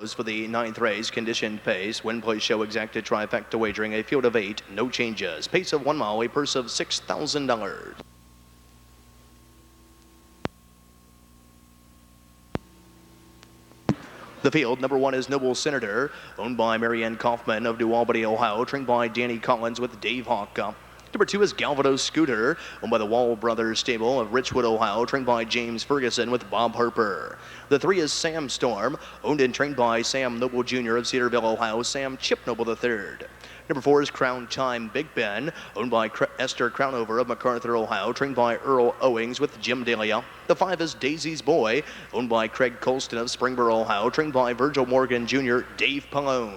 For the 9th race, conditioned pace, win, place, show, exacta, trifecta wagering, a field of 8, no changes. Pace of 1 mile, a purse of $6,000. The field, number 1 is Noble Senator, owned by Marianne Kaufman of New Albany, Ohio, trained by Danny Collins with Dave Hawk. Number 2 is Galvado Scooter, owned by the Wall Brothers Stable of Richwood, Ohio, trained by James Ferguson with Bob Harper. The 3 is Sam Storm, owned and trained by Sam Noble Jr. of Cedarville, Ohio, Sam Chip Noble III. Number 4 is Crown Time Big Ben, owned by Esther Crownover of MacArthur, Ohio, trained by Earl Owings with Jim Dahlia. The 5 is Daisy's Boy, owned by Craig Colston of Springboro, Ohio, trained by Virgil Morgan Jr., Dave Palone.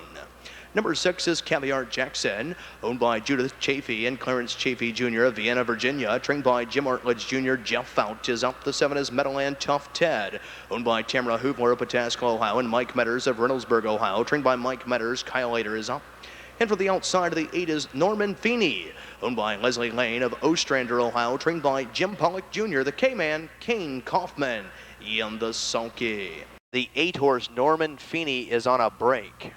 Number 6 is Caviar Jackson, owned by Judith Chafee and Clarence Chafee Jr. of Vienna, Virginia, trained by Jim Artledge Jr. Jeff Fout is up. The 7 is Meadowland Tough Ted, owned by Tamara Hoovler of Pataska, Ohio, and Mike Metters of Reynoldsburg, Ohio, trained by Mike Metters. Kyle Later is up. And for the outside of the 8 is Norman Feeney, owned by Leslie Lane of Ostrander, Ohio, trained by Jim Pollock Jr., the K-Man, Kane Kaufman, and the Sulky. The 8-horse Norman Feeney is on a break.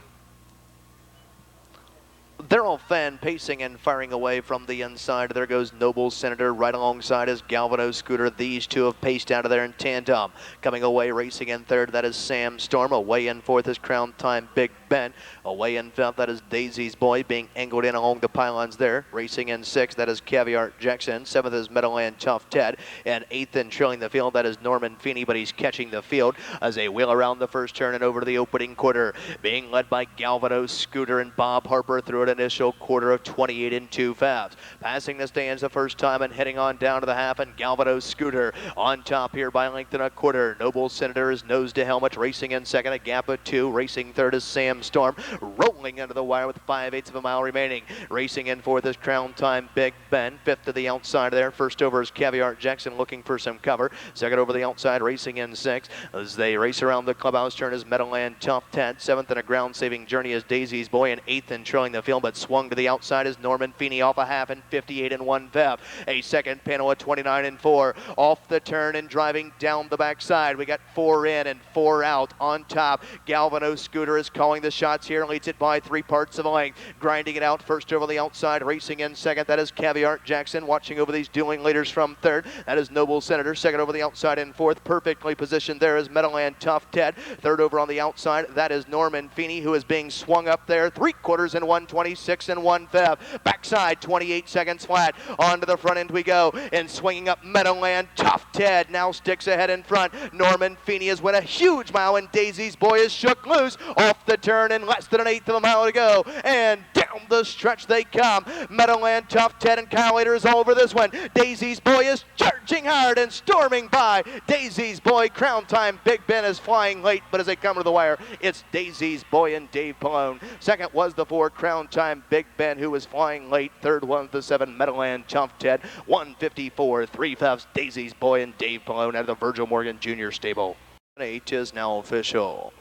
They're all fan pacing and firing away from the inside. There goes Noble Senator right alongside his Galvado Scooter. These two have paced out of there in tandem. Coming away, racing in third, that is Sam Storm. Away in fourth is Crown Time Big Ben. Away in fifth, that is Daisy's Boy, being angled in along the pylons there. Racing in sixth, that is Caviar Jackson. Seventh is Meadowland Tough Ted. And eighth and trailing the field, that is Norman Feeney, but he's catching the field as they wheel around the first turn and over to the opening quarter. Being led by Galvado Scooter and Bob Harper through an initial quarter of 28 and 2/5. Passing the stands the first time and heading on down to the half, and Galvado Scooter on top here by length and a quarter. Noble Senator is nose to helmet, racing in second, a gap of 2. Racing third is Sam Storm, rolling under the wire with 5/8 of a mile remaining. Racing in fourth is Crown Time Big Ben. Fifth to the outside there. First over is Caviar Jackson looking for some cover. Second over the outside, racing in sixth. As they race around the clubhouse turn is Meadowland Tough Ted. Seventh in a ground-saving journey is Daisy's Boy, and eighth and trailing the field, but swung to the outside is Norman Feeney off a half and 58 and 1/5. A second panel at 29 and 4. Off the turn and driving down the backside. We got 4 in and 4 out on top. Galvado Scooter is calling the shots here, leads it by 3 parts of a length. Grinding it out first over the outside, racing in second. That is Caviar Jackson watching over these dueling leaders from third. That is Noble Senator. Second over the outside in fourth. Perfectly positioned there is Meadowland Tough Ted. Third over on the outside, that is Norman Feeney, who is being swung up there 3/4 in 126 and 1/5. Backside 28 seconds flat. Onto the front end we go, and swinging up Meadowland Tough Ted now sticks ahead in front. Norman Feeney has went a huge mile, and Daisy's Boy is shook loose off the turn in less than 1/8 of a mile to go, and down the stretch they come. Meadowland Tough Ted and Kyle Later is all over this one. Daisy's Boy is charging hard and storming by. Daisy's Boy, Crown Time Big Ben is flying late, but as they come to the wire, it's Daisy's Boy and Dave Palone. Second was the 4 Crown Time Big Ben, who was flying late. Third was the 7 Meadowland Tough Ted. 154 3/5 Daisy's Boy and Dave Palone out of the Virgil Morgan Jr. stable. 8 is now official.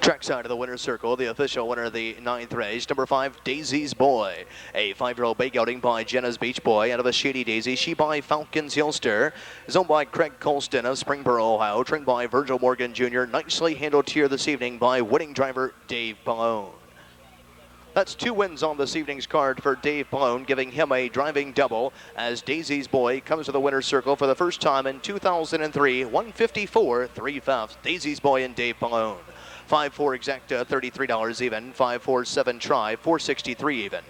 Trackside of the winner's circle, the official winner of the 9th race, number 5, Daisy's Boy. A 5-year-old bay gelding by Jenna's Beach Boy out of a Shady Daisy. She by Falcon's Hilster. Is owned by Craig Colston of Springboro, Ohio. Trained by Virgil Morgan Jr. Nicely handled here this evening by winning driver Dave Palone. That's 2 wins on this evening's card for Dave Palone, giving him a driving double as Daisy's Boy comes to the winner's circle for the first time in 2003. 154 3/5 Daisy's Boy and Dave Palone. 5-4 exacta, $33 even. 5-4-7 try, $463 even.